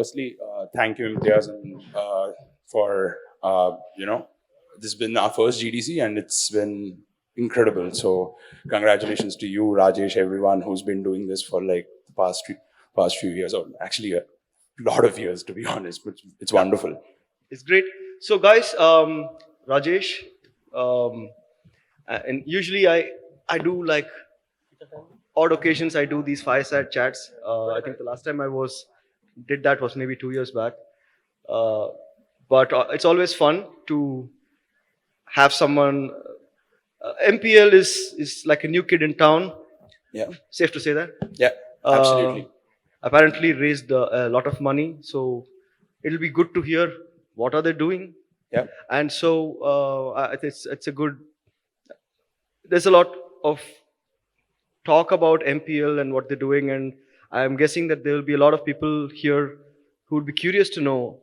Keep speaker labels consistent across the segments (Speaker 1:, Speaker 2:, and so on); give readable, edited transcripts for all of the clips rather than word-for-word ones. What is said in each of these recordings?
Speaker 1: firstly, thank you, Imtiaz, for this has been our first GDC and it's been incredible. So, congratulations to you, Rajesh, everyone who's been doing this for like the past few years, or actually a lot of years, to be honest. But it's wonderful.
Speaker 2: It's great. So, guys, Rajesh, um, and usually I do like odd occasions. I do these fireside chats. I think the last time I did that was maybe 2 years back. Uh, but it's always fun to have someone. MPL is like a new kid in town.
Speaker 1: Yeah.
Speaker 2: Safe to say that.
Speaker 1: Yeah. Absolutely.
Speaker 2: Apparently raised a lot of money, so it'll be good to hear what are they doing.
Speaker 1: Yeah.
Speaker 2: And so it's a good. There's a lot of talk about MPL and what they're doing, and I'm guessing that there will be a lot of people here who would be curious to know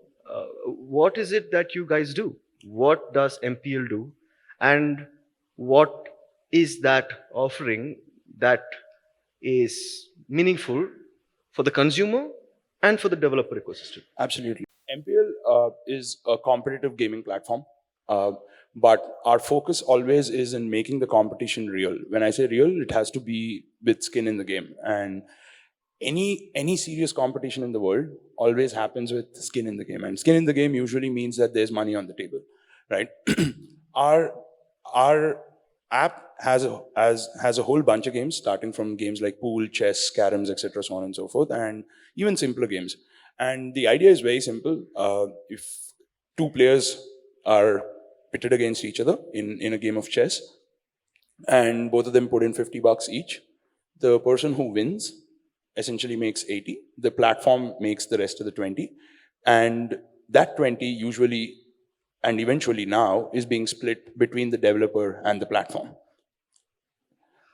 Speaker 2: what is it that you guys do? What does MPL do? And what is that offering that is meaningful for the consumer and for the developer ecosystem?
Speaker 1: Absolutely. MPL is a competitive gaming platform, but our focus always is in making the competition real. When I say real, it has to be with skin in the game. And any serious competition in the world always happens with skin in the game. And skin in the game usually means that there's money on the table, right? our app has a whole bunch of games, starting from games like pool, chess, caroms, etc., so on and so forth, and even simpler games. And the idea is very simple. If two players are pitted against each other in a game of chess, and both of them put in $50 each, the person who wins essentially makes 80. The platform makes the rest of the 20. And that 20 usually and eventually now is being split between the developer and the platform.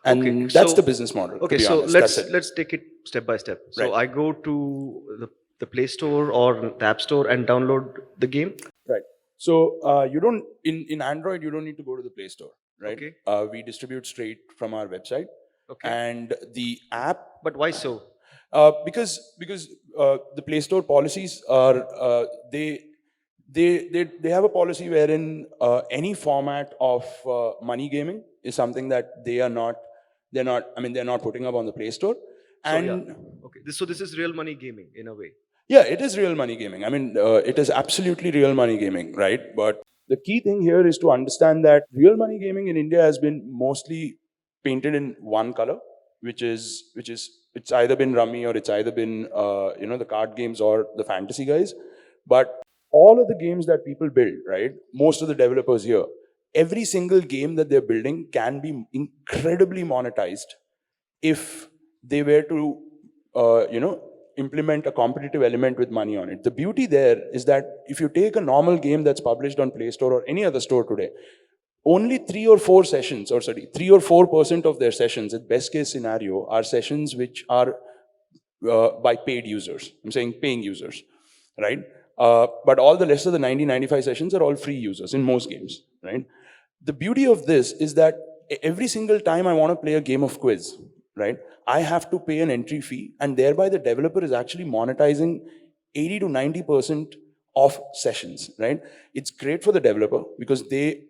Speaker 1: And
Speaker 2: Okay,
Speaker 1: that's
Speaker 2: so-
Speaker 1: the business model.
Speaker 2: Okay,
Speaker 1: to be
Speaker 2: so
Speaker 1: honest. That's it.
Speaker 2: let's take it step by step. So
Speaker 1: Right.
Speaker 2: I go to the Play Store or the App Store and download the game.
Speaker 1: Right. So you don't in Android you don't need to go to the Play Store, right?
Speaker 2: Okay.
Speaker 1: We distribute straight from our website,
Speaker 2: Okay.
Speaker 1: and the app
Speaker 2: But why so?
Speaker 1: because the Play Store policies are they have a policy wherein any format of money gaming is something that they're not putting up on the Play Store.
Speaker 2: So,
Speaker 1: And
Speaker 2: yeah. Okay. So this is real money gaming in a way.
Speaker 1: yeah, it is real money gaming. I mean, it is absolutely real money gaming, right? But the key thing here is to understand that real money gaming in India has been mostly painted in one color, which is it's either been Rummy or it's either been the card games or the fantasy guys. But all of the games that people build, right? Most of the developers here, every single game that they're building can be incredibly monetized if they were to, implement a competitive element with money on it. The beauty there is that if you take a normal game that's published on Play Store or any other store today, only 3 or 4 sessions, 3 or 4% of their sessions, at best case scenario, are sessions which are by paid users. I'm saying paying users, right? But all the rest of the 90-95 sessions are all free users in most games, right? The beauty of this is that every single time I want to play a game of quiz, right, I have to pay an entry fee, and thereby the developer is actually monetizing 80 to 90% of sessions, right? It's great for the developer because they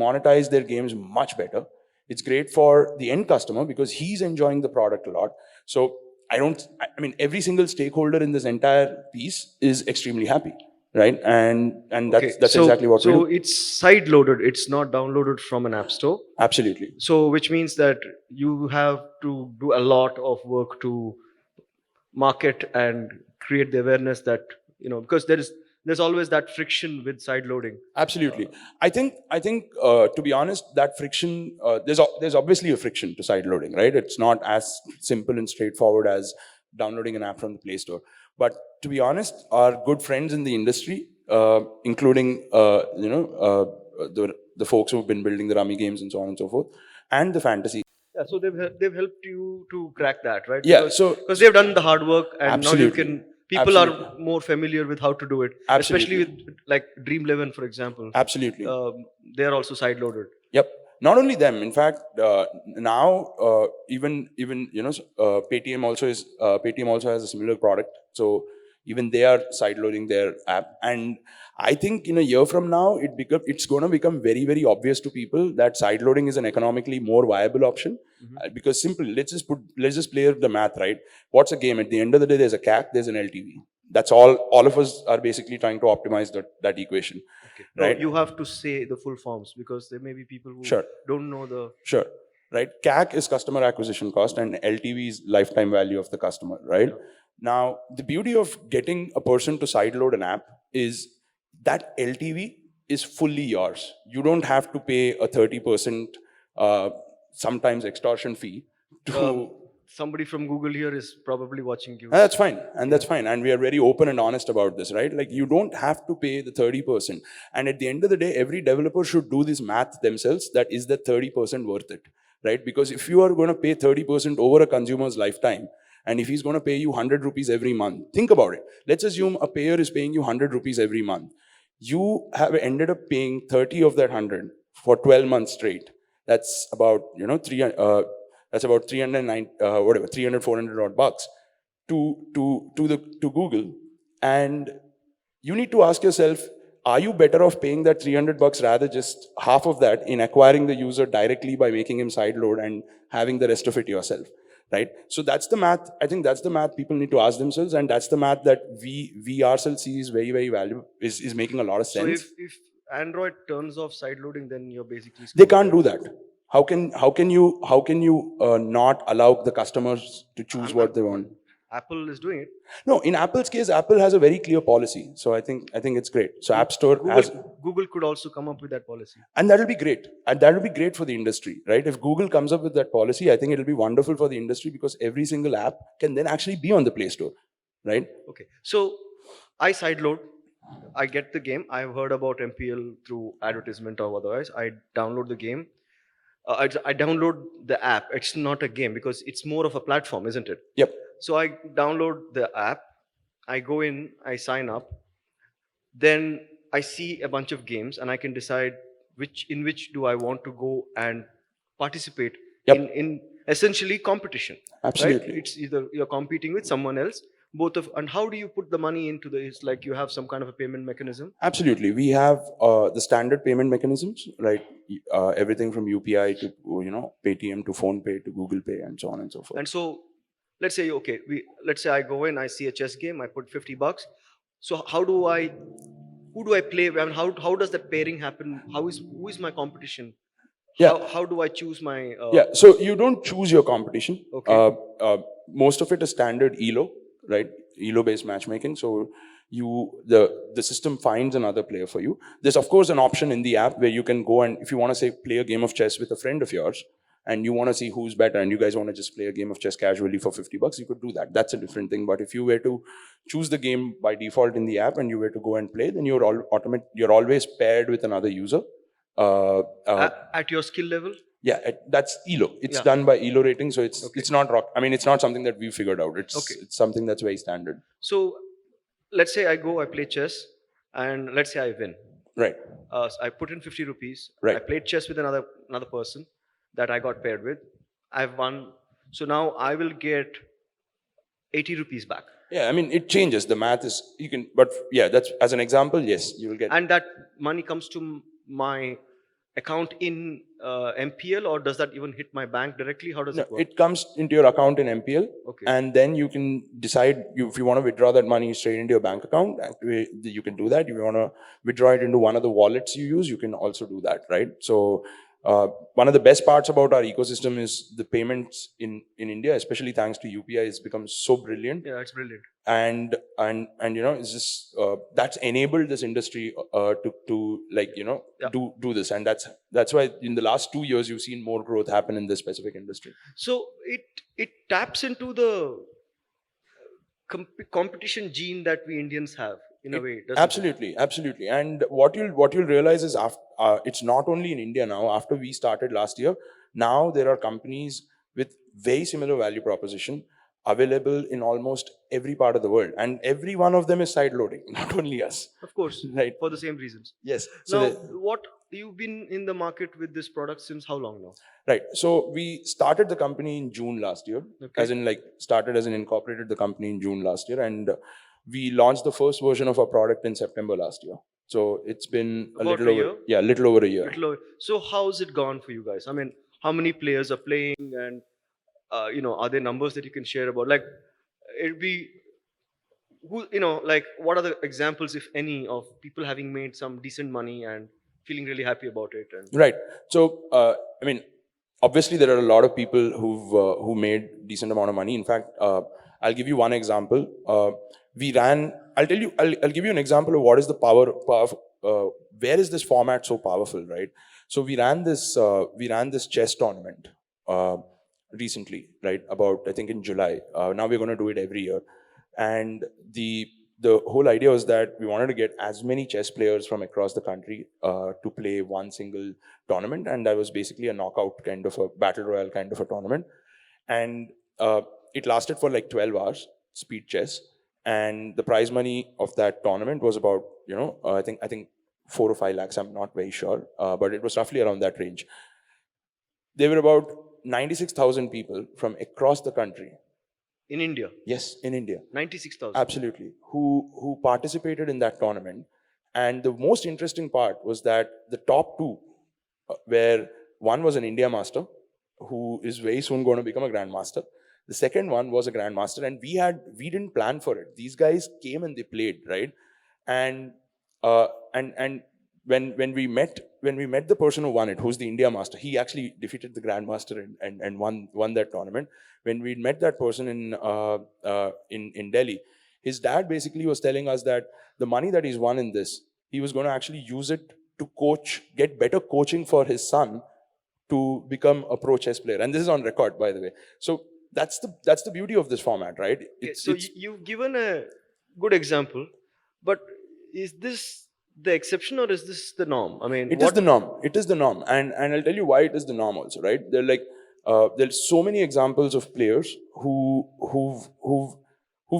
Speaker 1: monetize their games much better. It's great for the end customer because he's enjoying the product a lot. So every single stakeholder in this entire piece is extremely happy, right? And that's
Speaker 2: so,
Speaker 1: exactly what we
Speaker 2: so
Speaker 1: do.
Speaker 2: it's side loaded. It's not downloaded from an app store.
Speaker 1: Absolutely.
Speaker 2: So which means that you have to do a lot of work to market and create the awareness that because there's always that friction with side loading.
Speaker 1: Absolutely. I think to be honest, that friction, there's obviously a friction to side loading, right? It's not as simple and straightforward as downloading an app from the Play Store. But to be honest, our good friends in the industry, including the folks who've been building the Rummy games and so on and so forth, and the fantasy.
Speaker 2: Yeah, so they've helped you to crack that, right?
Speaker 1: Yeah,
Speaker 2: because they've done the hard work, and
Speaker 1: Absolutely.
Speaker 2: now people
Speaker 1: Absolutely.
Speaker 2: are more familiar with how to do it,
Speaker 1: Absolutely.
Speaker 2: especially with like Dream11, for example.
Speaker 1: Absolutely.
Speaker 2: They're also side loaded.
Speaker 1: Yep. Not only them. In fact, now even Paytm also has a similar product. So even they are sideloading their app. And I think in a year from now, it's going to become very, very obvious to people that sideloading is an economically more viable option. Because simple, let's just play the math, right? What's a game? At the end of the day, there's a CAC, there's an LTV. That's all of us are basically trying to optimize that equation.
Speaker 2: Okay.
Speaker 1: Right?
Speaker 2: No, you have to say the full forms because there may be people who
Speaker 1: Sure.
Speaker 2: don't know the.
Speaker 1: Sure. Right. CAC is customer acquisition cost and LTV is lifetime value of the customer, right? Now, the beauty of getting a person to sideload an app is that LTV is fully yours. You don't have to pay a 30% sometimes extortion fee to.
Speaker 2: Somebody from Google here is probably watching you.
Speaker 1: And that's fine. And that's fine. And we are very open and honest about this, right? Like you don't have to pay the 30%. And at the end of the day, every developer should do this math themselves. That is the 30% worth it, right? Because if you are going to pay 30% over a consumer's lifetime, and if he's going to pay you 100 rupees every month, think about it. Let's assume a payer is paying you 100 rupees every month. You have ended up paying 30 of that 100 for 12 months straight. That's about, that's about 300, 400 odd bucks to Google. And you need to ask yourself, are you better off paying that 300 bucks rather just half of that in acquiring the user directly by making him sideload and having the rest of it yourself, right? So that's the math. I think that's the math people need to ask themselves, and that's the math that we ourselves see is very, very valuable, is making a lot of sense.
Speaker 2: So if Android turns off sideloading, then you're basically.
Speaker 1: They can't do that. How can you not allow the customers to choose what they want?
Speaker 2: Apple is doing it.
Speaker 1: No, in Apple's case, Apple has a very clear policy. So I think it's great. So App Store
Speaker 2: Google could also come up with that policy.
Speaker 1: And that'll be great. And that'll be great for the industry, right? If Google comes up with that policy, I think it'll be wonderful for the industry because every single app can then actually be on the Play Store, right?
Speaker 2: Okay. So I sideload. I get the game. I've heard about MPL through advertisement or otherwise. I download the game. I download the app. It's not a game because it's more of a platform, isn't it?
Speaker 1: Yep.
Speaker 2: So I download the app. I go in. I sign up. Then I see a bunch of games, and I can decide in which do I want to go and participate in essentially competition.
Speaker 1: Absolutely.
Speaker 2: Right? It's either you're competing with someone else. And how do you put the money into it's like you have some kind of a payment mechanism?
Speaker 1: Absolutely. We have the standard payment mechanisms, right? Everything from UPI to, Paytm to PhonePe to Google Pay and so on and so forth.
Speaker 2: And so let's say, let's say I go in, I see a chess game, I put 50 bucks. So who do I play? I mean, how does that pairing happen? Who is my competition?
Speaker 1: Yeah.
Speaker 2: How do I choose my?
Speaker 1: So you don't choose your competition.
Speaker 2: Okay.
Speaker 1: Most of it is standard ELO, right? ELO-based matchmaking. So the system finds another player for you. There's of course an option in the app where you can go and if you want to say play a game of chess with a friend of yours, and you want to see who's better, and you guys want to just play a game of chess casually for 50 bucks, you could do that. That's a different thing. But if you were to choose the game by default in the app and you were to go and play, then you're always paired with another user.
Speaker 2: At your skill level?
Speaker 1: Yeah, that's ELO. It's done by ELO rating, so it's not rock. I mean, it's not something that we figured out. It's something that's very standard.
Speaker 2: So, let's say I play chess, and let's say I win.
Speaker 1: Right.
Speaker 2: So I put in 50 rupees.
Speaker 1: Right.
Speaker 2: I played chess with another person that I got paired with. I've won. So now I will get 80 rupees back.
Speaker 1: Yeah, I mean, it changes. The math is, but yeah, that's, as an example, yes, you will get.
Speaker 2: And that money comes to my account in MPL, or does that even hit my bank directly? How does it work?
Speaker 1: It comes into your account in MPL, and then you can decide if you want to withdraw that money straight into your bank account. You can do that. If you want to withdraw it into one of the wallets you use, you can also do that, right? So one of the best parts about our ecosystem is the payments in India, especially thanks to UPI, has become so brilliant.
Speaker 2: Yeah, it's brilliant.
Speaker 1: And it's just that's enabled this industry to do this, and that's why in the last 2 years you've seen more growth happen in this specific industry.
Speaker 2: So it taps into the competition gene that we Indians have in a way.
Speaker 1: Absolutely. And what you'll realize is it's not only in India now. After we started last year, now there are companies with very similar value proposition available in almost every part of the world, and every one of them is sideloading, not only us.
Speaker 2: Of course,
Speaker 1: right?
Speaker 2: For the same reasons.
Speaker 1: Yes.
Speaker 2: So now, you've been in the market with this product since how long now?
Speaker 1: Right. So we started the company in June last year, started as in incorporated the company in June last year, and We launched the first version of our product in September last year. So it's been
Speaker 2: About a year?
Speaker 1: little over a year.
Speaker 2: So how's it gone for you guys? I mean, how many players are playing, and are there numbers that you can share about? Like, it'd be like, what are the examples, if any, of people having made some decent money and feeling really happy about it? And
Speaker 1: Right. So, I mean, obviously there are a lot of people who made decent amount of money. In fact, I'll give you one example. We ran. I'll give you an example of what is the power. Where is this format so powerful, right? So we ran this chess tournament recently, right? About, I think, in July. Now we're going to do it every year, and the whole idea was that we wanted to get as many chess players from across the country to play one single tournament, and that was basically a knockout kind of a battle royale kind of a tournament. And it lasted for like 12 hours, speed chess, and the prize money of that tournament was about, I think 4 or 5 lakhs. I'm not very sure, but it was roughly around that range. There were about 96,000 people from across the country.
Speaker 2: in India,
Speaker 1: Yes, in India.
Speaker 2: 96,000.
Speaker 1: Absolutely. Who participated in that tournament. And the most interesting part was that the top two, where one was an India master, who is very soon going to become a grandmaster. The second one was a grandmaster, and we didn't plan for it. These guys came and they played, right? And and when we met the person who won it, who's the India master, he actually defeated the grandmaster and won that tournament. When we met that person in Delhi, his dad basically was telling us that the money that he's won in this, he was going to actually use it to get better coaching for his son to become a pro chess player. And this is on record, by the way. So that's the beauty of this format, right?
Speaker 2: You've given a good example, but is this the exception or is this the norm? I mean,
Speaker 1: It is the norm. It is the norm, and I'll tell you why it is the norm also, right? There's so many examples of players who've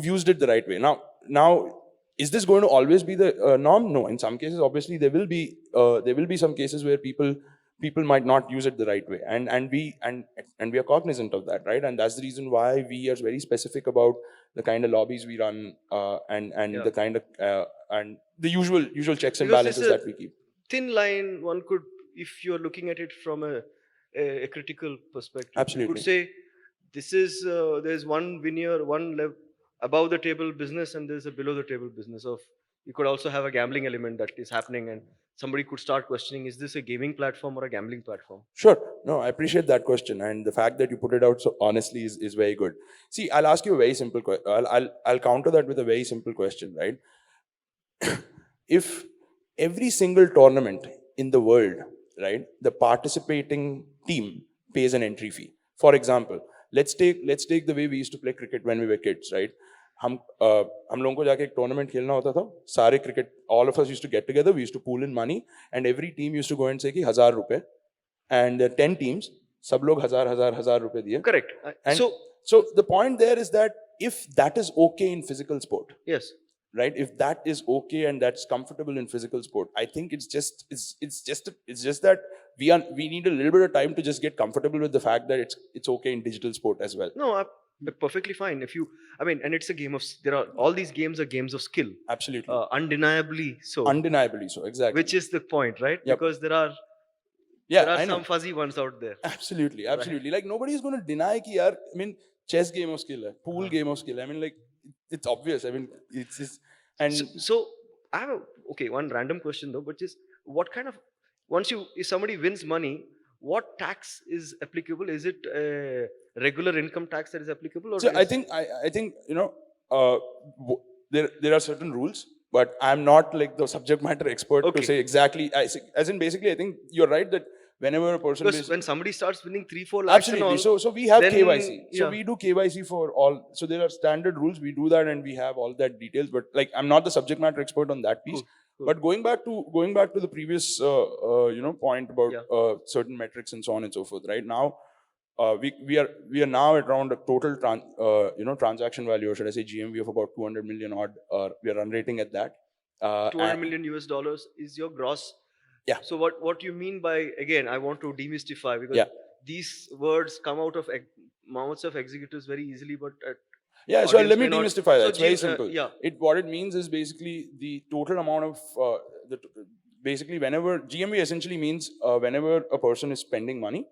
Speaker 1: used it the right way. Now, is this going to always be the norm? No. In some cases, obviously, there will be some cases where people might not use it the right way, and we are cognizant of that, right? And that's the reason why we are very specific about the kind of lobbies we run, and
Speaker 2: Yeah.
Speaker 1: the kind of and the usual checks and
Speaker 2: Because
Speaker 1: balances
Speaker 2: it's a
Speaker 1: that we keep.
Speaker 2: thin line, one could, if you're looking at it from a critical perspective, you
Speaker 1: Absolutely.
Speaker 2: could say this is there's one veneer, one level above the table business, and there's a below the table business of. You could also have a gambling element that is happening, and somebody could start questioning: is this a gaming platform or a gambling platform?
Speaker 1: Sure. No, I appreciate that question, and the fact that you put it out so honestly is very good. See, I'll ask you a very simple question. I'll counter that with a very simple question, right? If every single tournament in the world, right, the participating team pays an entry fee. For example, let's take the way we used to play cricket when we were kids, right? हम लोगों को जाके एक tournament खेलना होता था, सारे cricket, all of us used to get together, we used to pool in money, and every team used to go and say कि 1,000 रुपए, and 10 teams, सब लोग 1,000 रुपए दिए.
Speaker 2: Correct.
Speaker 1: And so the point there is that if that is okay in physical sport,
Speaker 2: Yes.
Speaker 1: right? If that is okay and that's comfortable in physical sport, I think it's just that we need a little bit of time to just get comfortable with the fact that it's okay in digital sport as well.
Speaker 2: No, perfectly fine. And it's a game of. All these games are games of skill.
Speaker 1: Absolutely.
Speaker 2: Undeniably so.
Speaker 1: Undeniably so, exactly.
Speaker 2: Which is the point, right?
Speaker 1: Yep.
Speaker 2: Because there are some fuzzy ones out there.
Speaker 1: Absolutely. Like nobody is going to deny कि यार, I mean, chess game of skill, pool game of skill. I mean, like it's obvious. I mean, it's and
Speaker 2: so I have one random question though, which is what kind of if somebody wins money, what tax is applicable? Is it a regular income tax that is applicable? Or
Speaker 1: so I think there are certain rules, but I'm not like the subject matter expert to say exactly. As in, basically, I think you're right that whenever a person
Speaker 2: when somebody starts winning 3-4 lakhs,
Speaker 1: absolutely.
Speaker 2: And all,
Speaker 1: so we have
Speaker 2: then,
Speaker 1: KYC. So
Speaker 2: yeah.
Speaker 1: we do KYC for all. So there are standard rules. We do that, and we have all that details. But like, I'm not the subject matter expert on that piece.
Speaker 2: Cool.
Speaker 1: But going back to the previous point about certain metrics and so on and so forth. Right now, we are now at around a total transaction value, or should I say GMV, of about 200 million odd. We are run rating at that.
Speaker 2: 200 million US dollars is your gross.
Speaker 1: Yeah.
Speaker 2: So what you mean by, again, I want to demystify, because these words come out of mouths of executives very easily, but
Speaker 1: Yeah, so let
Speaker 2: audience
Speaker 1: me
Speaker 2: may not-
Speaker 1: demystify that.
Speaker 2: So
Speaker 1: It's very simple.
Speaker 2: yeah.
Speaker 1: What it means is basically the total amount of basically whenever GMV essentially means whenever a person is spending money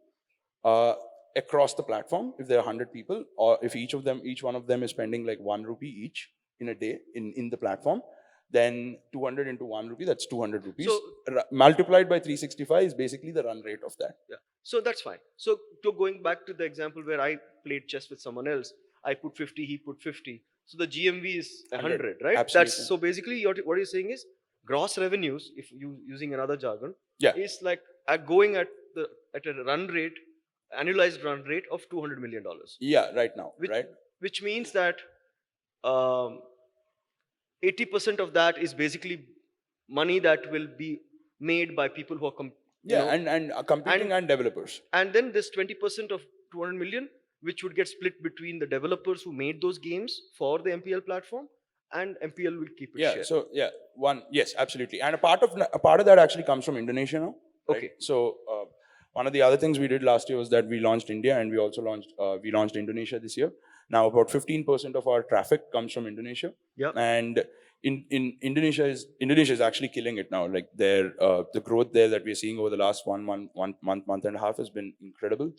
Speaker 1: uh, across the platform, if there are 100 people, or if each one of them is spending like 1 rupee each in a day in the platform, then 200 into 1 rupee, that's 200 rupees.
Speaker 2: So
Speaker 1: Multiplied by 365 is basically the run rate of that.
Speaker 2: yeah, so that's fine. So to going back to the example where I played chess with someone else, I put 50, he put 50. So the GMV is 100, right?
Speaker 1: Absolutely.
Speaker 2: That's so basically what you're saying is gross revenues, if you using another jargon,
Speaker 1: Yeah.
Speaker 2: is like going at a run rate, annualized run rate of $200 million.
Speaker 1: Yeah, right now,
Speaker 2: Which,
Speaker 1: right?
Speaker 2: which means that um, 80% of that is basically money that will be made by people who are
Speaker 1: and competing and developers.
Speaker 2: and then this 20% of 200 million, which would get split between the developers who made those games for the MPL platform, and MPL will keep its
Speaker 1: Yeah.
Speaker 2: share.
Speaker 1: So yes, absolutely. And a part of that actually comes from Indonesia now. Right?
Speaker 2: Okay.
Speaker 1: So one of the other things we did last year was that we launched India, and we also launched Indonesia this year. Now about 15% of our traffic comes from Indonesia.
Speaker 2: Yeah.
Speaker 1: And in Indonesia is actually killing it now. Like the growth there that we're seeing over the last one month and a half has been incredible.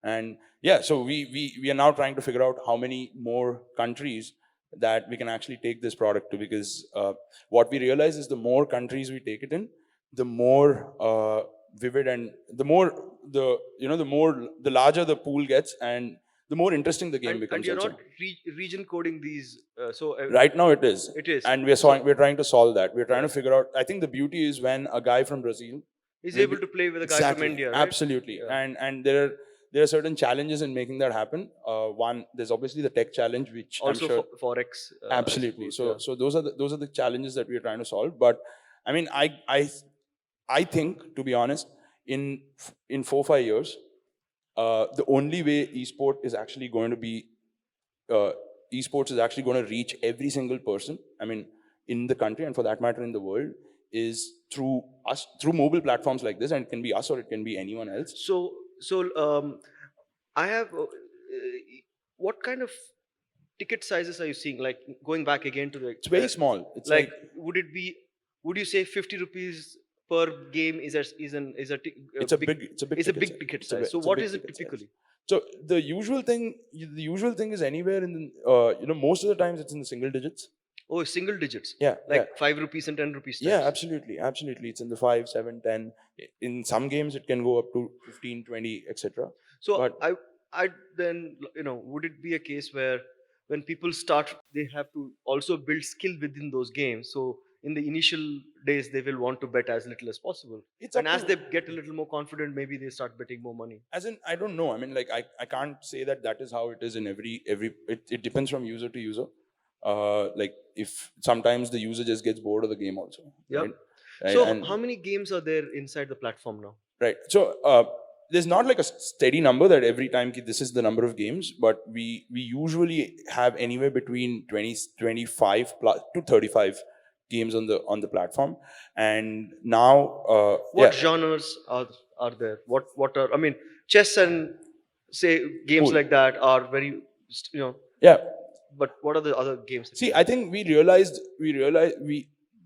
Speaker 1: And yeah, so we are now trying to figure out how many more countries that we can actually take this product to, because what we realize is the more countries we take it in, the more vivid and the larger the pool gets, and the more interesting the game becomes.
Speaker 2: And you're
Speaker 1: also.
Speaker 2: not region coding these.
Speaker 1: Right now it is.
Speaker 2: It is.
Speaker 1: And we're trying to solve that. We're trying to figure out. I think the beauty is when a guy from Brazil
Speaker 2: is able to play with a guy from India. Right?
Speaker 1: Absolutely. Yeah. And there are certain challenges in making that happen. One, there's obviously the tech challenge, which
Speaker 2: also
Speaker 1: I'm sure,
Speaker 2: forex.
Speaker 1: Absolutely. So those are the challenges that we're trying to solve. But I mean, I think, to be honest, in 4-5 years, the only way esports is actually going to reach every single person, I mean, in the country, and for that matter in the world, is through mobile platforms like this. And it can be us or it can be anyone else.
Speaker 2: So I have what kind of ticket sizes are you seeing? Like going back again to the,
Speaker 1: it's very small. It's
Speaker 2: like would you say 50 rupees per game is a big ticket size? So what is it typically?
Speaker 1: So the usual thing is anywhere in most of the times it's in the single digits.
Speaker 2: Oh, single digits.
Speaker 1: Yeah.
Speaker 2: Like 5 rupees and 10 rupees.
Speaker 1: Yeah, absolutely. It's in the 5, 7, 10. In some games it can go up to 15, 20, etc.
Speaker 2: So I then, would it be a case where when people start, they have to also build skill within those games? So in the initial days, they will want to bet as little as possible. And as they get a little more confident, maybe they start betting more money.
Speaker 1: As in, I don't know. I mean, like I can't say that is how it is in every. It depends from user to user. Like if sometimes the user just gets bored of the game also.
Speaker 2: Yeah.
Speaker 1: Right?
Speaker 2: So how many games are there inside the platform now?
Speaker 1: Right. So there's not like a steady number that every time this is the number of games, but we usually have anywhere between 25 plus to 35 games on the platform. And now
Speaker 2: what genres are there? What are, I mean, chess and say games like that are very
Speaker 1: yeah.
Speaker 2: But what are the other games?
Speaker 1: See, I think we realized.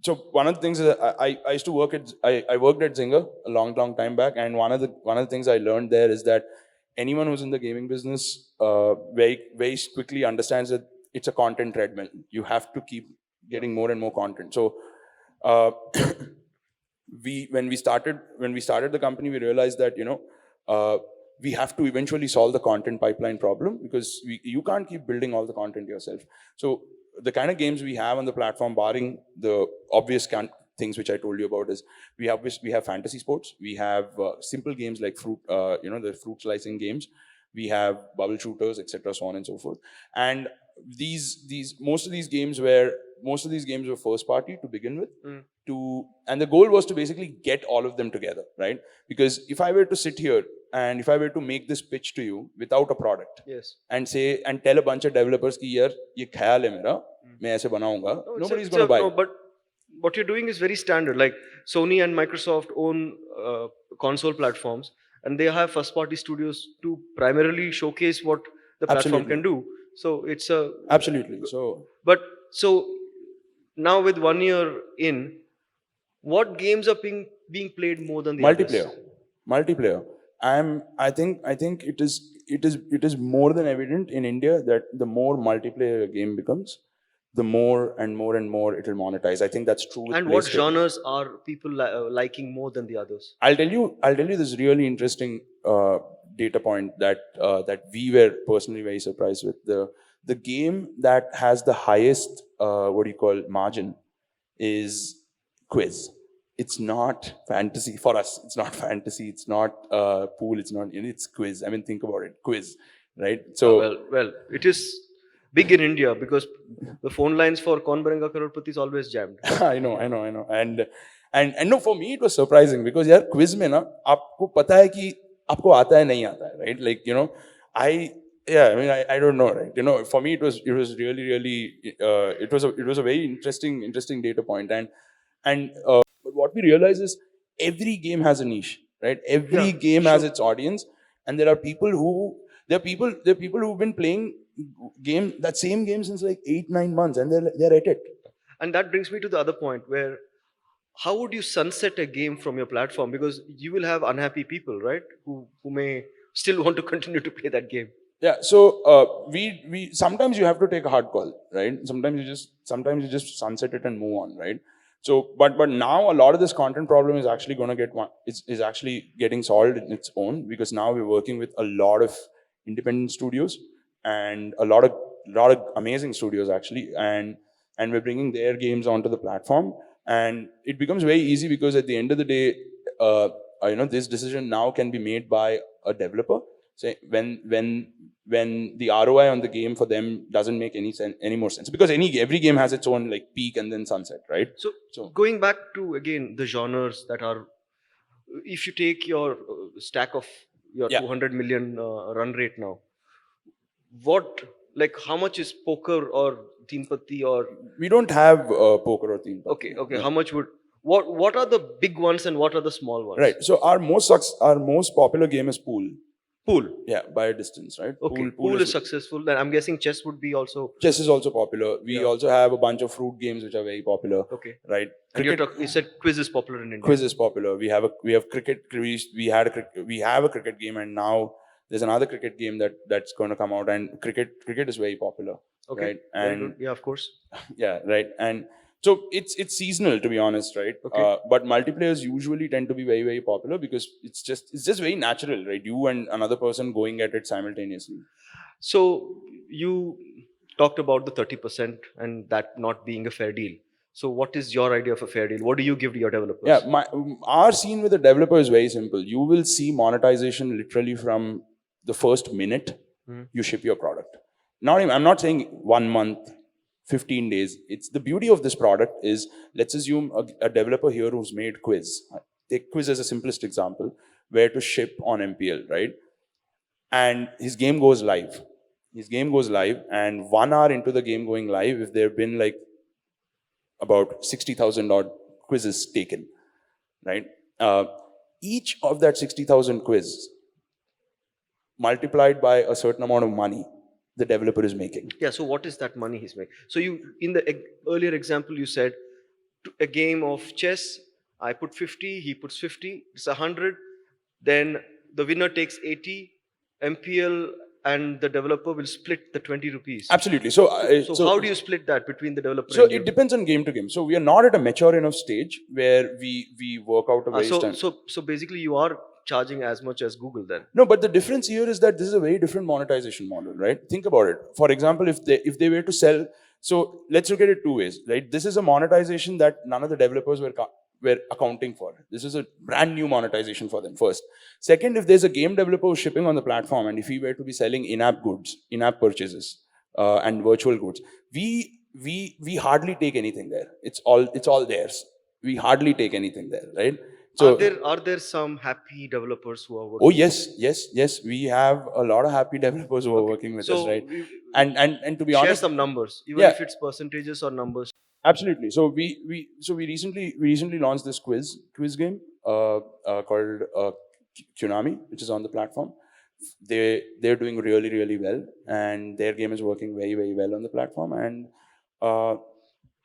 Speaker 1: So one of the things is I used to work at I worked at Zynga a long time back, and one of the things I learned there is that anyone who's in the gaming business very quickly understands that it's a content treadmill. You have to keep getting more and more content. So when we started the company, we realized that we have to eventually solve the content pipeline problem, because you can't keep building all the content yourself. So the kind of games we have on the platform, barring the obvious things which I told you about, is we have fantasy sports, we have simple games like the fruit slicing games, we have bubble shooters, etc., so on and so forth. And most of these games were first party to begin with. And the goal was to basically get all of them together, right? Because if I were to sit here and if I were to make this pitch to you without a product,
Speaker 2: yes,
Speaker 1: and tell a bunch of developers ki yaar ye khayal hai mera, main aise banaunga, nobody's going to buy.
Speaker 2: No, but what you're doing is very standard. Like Sony and Microsoft own console platforms, and they have first party studios to primarily showcase what the platform can do. So it's a
Speaker 1: Absolutely. So
Speaker 2: but so now with 1 year in, what games are being played more than the others?
Speaker 1: multiplayer. I think it is more than evident in India that the more multiplayer a game becomes, the more and more and more it will monetize. I think that's true with
Speaker 2: And what
Speaker 1: PlayStation.
Speaker 2: genres are people liking more than the others?
Speaker 1: I'll tell you this really interesting data point that we were personally very surprised with. The game that has the highest what do you call margin is quiz. It's not fantasy for us. It's not fantasy. It's not pool. It's not. It's quiz. I mean, think about it. Quiz, right? So
Speaker 2: Well, it is big in India because the phone lines for Kaun Banega Crorepati is always jammed.
Speaker 1: I know, and no, for me it was surprising because यार quiz में ना आपको पता है कि आपको आता है नहीं आता है, right? Like I yeah, I mean I don't know, right? For me it was really it was a very interesting data point, and but what we realize is every game has a niche, right? Every
Speaker 2: Yeah,
Speaker 1: game has
Speaker 2: sure.
Speaker 1: its audience, and there are people who've been playing that same game since like 8-9 months, and they're at it.
Speaker 2: And that brings me to the other point where how would you sunset a game from your platform? Because you will have unhappy people, right? Who may still want to continue to play that game.
Speaker 1: Yeah, so we sometimes you have to take a hard call, right? Sometimes you just sunset it and move on, right? So but now a lot of this content problem is actually going to get one is actually getting solved in its own, because now we're working with a lot of independent studios and a lot of amazing studios actually, and we're bringing their games onto the platform, and it becomes very easy because at the end of the day, this decision now can be made by a developer. Say when the ROI on the game for them doesn't make any more sense, because every game has its own like peak and then sunset, right?
Speaker 2: So going back to again the genres that are, if you take your stack of your
Speaker 1: Yeah.
Speaker 2: 200 million run rate now, what, like how much is poker or Teen Patti or
Speaker 1: We don't have poker or theme park.
Speaker 2: okay,
Speaker 1: Yeah.
Speaker 2: how much would what are the big ones and what are the small ones?
Speaker 1: Right. So our most popular game is pool.
Speaker 2: Pool.
Speaker 1: Yeah, by a distance, right?
Speaker 2: Okay. Pool is successful. Then I'm guessing chess would be also
Speaker 1: Chess is also popular. We
Speaker 2: Yeah.
Speaker 1: also have a bunch of fruit games which are very popular.
Speaker 2: okay.
Speaker 1: Right.
Speaker 2: And
Speaker 1: Cricket,
Speaker 2: you said quiz is popular in India.
Speaker 1: quiz is popular. We have cricket. We have a cricket game, and now there's another cricket game that's going to come out, and cricket is very popular.
Speaker 2: Okay.
Speaker 1: Right.
Speaker 2: Very
Speaker 1: And
Speaker 2: good. Yeah, of course.
Speaker 1: yeah, right. And so it's seasonal, to be honest, right?
Speaker 2: Okay.
Speaker 1: But multiplayers usually tend to be very, very popular because it's just very natural, right? You and another person going at it simultaneously.
Speaker 2: So you talked about the 30% and that not being a fair deal. So what is your idea of a fair deal? What do you give to your developers?
Speaker 1: Yeah, our scene with the developer is very simple. You will see monetization literally from the first minute you ship your product. I'm not saying 1 month, 15 days. It's the beauty of this product is, let's assume a developer here who's made quiz. Take quiz as a simplest example, where to ship on MPL, right? And his game goes live. And 1 hour into the game going live, if there have been like about 60,000 odd quizzes taken, right? Each of that 60,000 quiz multiplied by a certain amount of money the developer is making.
Speaker 2: Yeah, so what is that money he's making? So you, in the earlier example, you said a game of chess, I put 50, he puts 50, it's 100, then the winner takes 80, MPL and the developer will split the 20 rupees.
Speaker 1: Absolutely. So
Speaker 2: how do you split that between the developer
Speaker 1: So
Speaker 2: and you?
Speaker 1: it depends on game to game. So we are not at a mature enough stage where we work out a very
Speaker 2: So basically you are charging as much as Google then.
Speaker 1: No, but the difference here is that this is a very different monetization model, right? Think about it. For example, if they were to sell, so let's look at it two ways, right? This is a monetization that none of the developers were accounting for. This is a brand new monetization for them, first. Second, if there's a game developer who's shipping on the platform, and if he were to be selling in-app goods, in-app purchases, and virtual goods, we hardly take anything there. It's all theirs. We hardly take anything there, right? So
Speaker 2: Are there some happy developers who are working?
Speaker 1: oh yes. We have a lot of happy developers who are working with us, right? And to be
Speaker 2: Share
Speaker 1: honest,
Speaker 2: some numbers, even
Speaker 1: Yeah.
Speaker 2: if it's percentages or numbers.
Speaker 1: absolutely. So we recently launched this quiz game called Tsunami, which is on the platform. they're doing really, really well, and their game is working very, very well on the platform. And uh,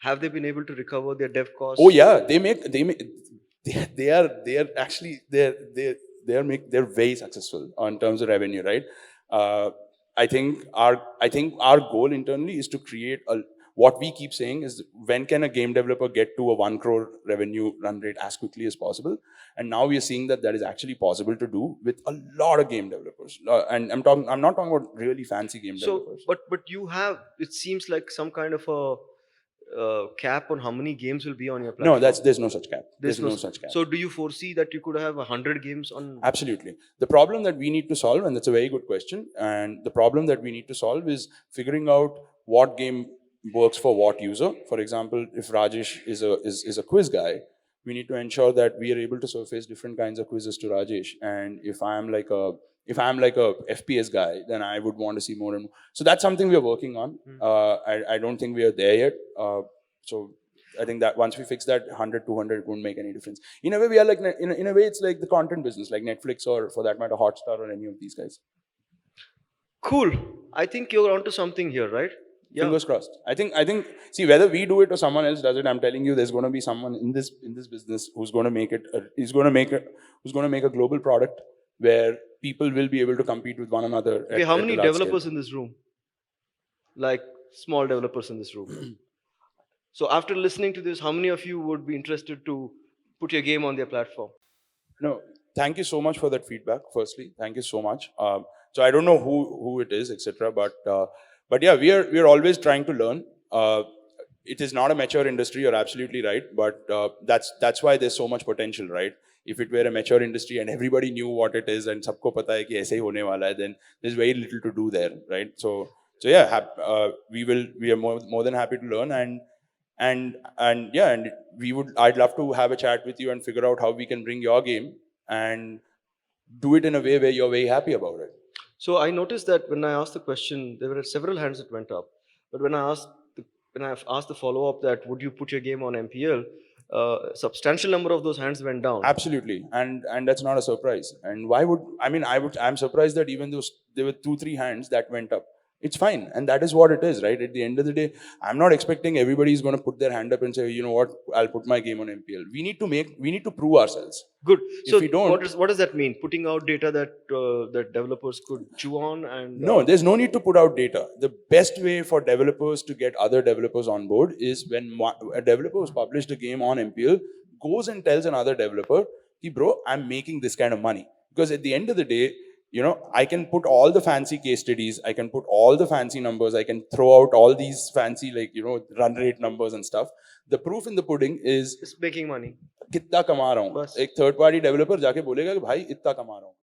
Speaker 2: Have they been able to recover their dev costs?
Speaker 1: oh yeah, they are actually they're very successful on terms of revenue, right? Uh, I think our goal internally is to create a, what we keep saying is, when can a game developer get to a 1 crore revenue run rate as quickly as possible? And now we are seeing that that is actually possible to do with a lot of game developers. And I'm not talking about really fancy game
Speaker 2: So,
Speaker 1: developers.
Speaker 2: but you have, it seems like some kind of a cap on how many games will be on your platform.
Speaker 1: No, there's no such cap. There's no such cap.
Speaker 2: So, do you foresee that you could have 100 games on?
Speaker 1: Absolutely. The problem that we need to solve, and that's a very good question, and the problem that we need to solve is figuring out what game works for what user. For example, if Rajesh is a quiz guy, we need to ensure that we are able to surface different kinds of quizzes to Rajesh. And if I'm like a FPS guy, then I would want to see more and more. So that's something we are working on. I don't think we are there yet. So I think that once we fix that, 100, 200, it won't make any difference. In a way, we are like, in a way, it's like the content business, like Netflix, or for that matter, Hotstar, or any of these guys.
Speaker 2: Cool. I think you're onto something here, right? Yeah.
Speaker 1: Fingers crossed. I think, see, whether we do it or someone else does it, I'm telling you, there's going to be someone in this business who's going to make it, who's going to make a global product where people will be able to compete with one another.
Speaker 2: Okay, how many developers in this room? Like small developers in this room. So after listening to this, how many of you would be interested to put your game on their platform?
Speaker 1: No, thank you so much for that feedback. Firstly, thank you so much. So I don't know who it is, etc. But yeah, we are always trying to learn. It is not a mature industry. You're absolutely right. But that's why there's so much potential, right? If it were a mature industry and everybody knew what it is and sabko pata hai ki aise hi hone wala hai, then there's very little to do there, right? So yeah, we are more than happy to learn, and I'd love to have a chat with you and figure out how we can bring your game and do it in a way where you're very happy about it.
Speaker 2: So I noticed that when I asked the question, there were several hands that went up. But when I asked the follow up that would you put your game on MPL, a substantial number of those hands went down.
Speaker 1: Absolutely, and that's not a surprise. And I'm surprised that even there were 2-3 hands that went up. It's fine, and that is what it is, right? At the end of the day, I'm not expecting everybody is going to put their hand up and say, you know what, I'll put my game on MPL. We need to prove ourselves.
Speaker 2: Good.
Speaker 1: If
Speaker 2: so
Speaker 1: we don't,
Speaker 2: what does that mean? Putting out data that that developers could chew on and
Speaker 1: no, there's no need to put out data. The best way for developers to get other developers on board is when a developer who's published a game on MPL goes and tells another developer, hey, bro, I'm making this kind of money. Because at the end of the day, I can put all the fancy case studies, I can put all the fancy numbers, I can throw out all these fancy, run rate numbers and stuff. The proof in the pudding is
Speaker 2: it's making money.
Speaker 1: कितना कमा रहा हूँ. एक third party developer जाके बोलेगा कि भाई इतना कमा रहा हूँ.